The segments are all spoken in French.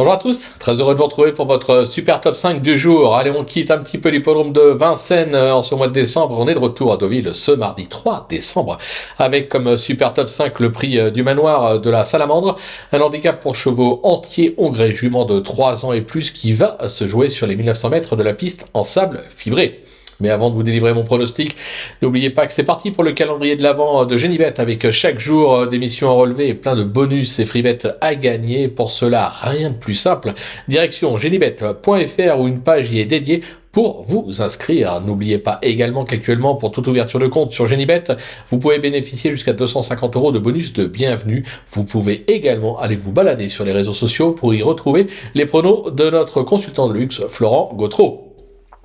Bonjour à tous, très heureux de vous retrouver pour votre super top 5 du jour. Allez, on quitte un petit peu l'hippodrome de Vincennes en ce mois de décembre. On est de retour à Deauville ce mardi 3 décembre avec comme super top 5 le prix du manoir de la Salamandre. Un handicap pour chevaux entiers hongrais, jument de 3 ans et plus qui va se jouer sur les 1900 mètres de la piste en sable fibré. Mais avant de vous délivrer mon pronostic, n'oubliez pas que c'est parti pour le calendrier de l'Avent de Genibet avec chaque jour d'émissions à relever et plein de bonus et free bets à gagner. Pour cela, rien de plus simple. Direction genibet.fr où une page y est dédiée pour vous inscrire. N'oubliez pas également qu'actuellement, pour toute ouverture de compte sur Genibet, vous pouvez bénéficier jusqu'à 250 € de bonus de bienvenue. Vous pouvez également aller vous balader sur les réseaux sociaux pour y retrouver les pronos de notre consultant de luxe, Florent Gautreau.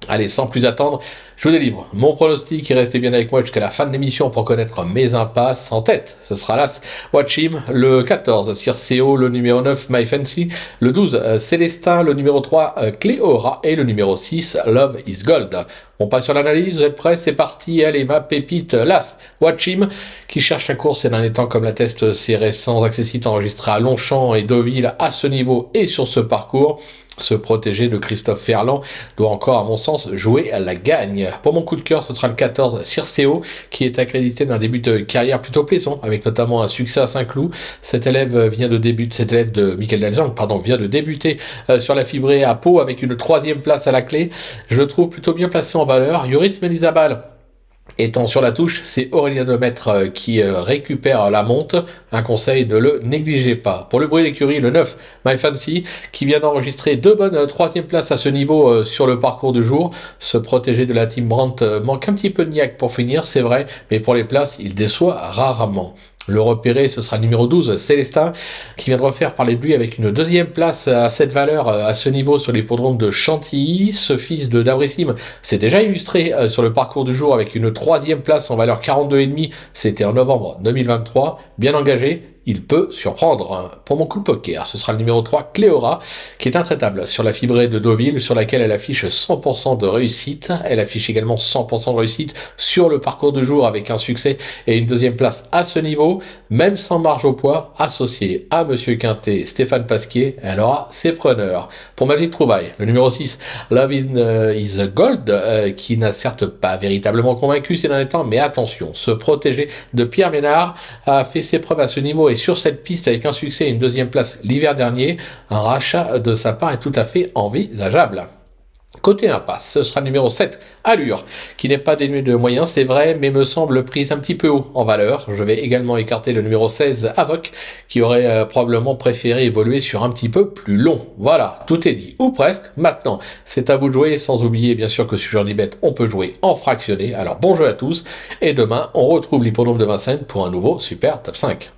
Allez, sans plus attendre, je vous délivre mon pronostic et restez bien avec moi jusqu'à la fin de l'émission pour connaître mes impasses. En tête, ce sera l'As Watchim, le 14 Circeo, le numéro 9 My Fancy, le 12 Célestin, le numéro 3 Cléora et le numéro 6 Love is Gold. On passe sur l'analyse, vous êtes prêts? C'est parti. Allez, ma pépite, l'As Watchim, qui cherche la course ces derniers temps comme l'attestent ses récents accessites enregistrés à Longchamp et Deauville à ce niveau et sur ce parcours. Se protéger de Christophe Ferland doit encore, à mon sens, jouer à la gagne. Pour mon coup de cœur, ce sera le 14 Circeo, qui est accrédité d'un début de carrière plutôt plaisant, avec notamment un succès à Saint-Cloud. Cet élève de Michael Dalzang, vient de débuter sur la fibrée à Pau avec une 3e place à la clé. Je le trouve plutôt bien placé en valeur. Yoritz Melizabal étant sur la touche, c'est Aurélien Lemaître qui récupère la monte. Un conseil, ne le négligez pas. Pour le bruit d'écurie, le 9, My Fancy, qui vient d'enregistrer 2 bonnes 3e places à ce niveau sur le parcours du jour. Se protéger de la Team Brandt manque un petit peu de niaque pour finir, c'est vrai, mais pour les places, il déçoit rarement. Le repéré, ce sera le numéro 12, Célestin, qui vient de refaire parler de lui avec une 2e place à cette valeur, à ce niveau sur l'hippodrome de Chantilly. Ce fils de Davrissim s'est déjà illustré sur le parcours du jour avec une 3e place en valeur 42,5. C'était en novembre 2023. Bien engagé, il peut surprendre. Pour mon coup de poker, ce sera le numéro 3, Cléora, qui est intraitable sur la fibrée de Deauville, sur laquelle elle affiche 100% de réussite. Elle affiche également 100% de réussite sur le parcours du jour avec un succès et une 2e place à ce niveau. Même sans marge au poids, associée à Monsieur Quintet, Stéphane Pasquier, elle aura ses preneurs. Pour ma petite trouvaille, le numéro 6, Love is Gold, qui n'a certes pas véritablement convaincu ces derniers temps, mais attention, se protéger de Pierre Ménard a fait ses preuves à ce niveau et sur cette piste avec un succès et une 2e place l'hiver dernier. Un rachat de sa part est tout à fait envisageable. Côté impasse, ce sera le numéro 7, Allure, qui n'est pas dénué de moyens, c'est vrai, mais me semble prise un petit peu haut en valeur. Je vais également écarter le numéro 16, Avoc, qui aurait probablement préféré évoluer sur un petit peu plus long. Voilà, tout est dit, ou presque. Maintenant, c'est à vous de jouer, sans oublier bien sûr que sur Genibet, on peut jouer en fractionné. Alors bon jeu à tous, et demain, on retrouve l'hippodrome de Vincennes pour un nouveau super top 5.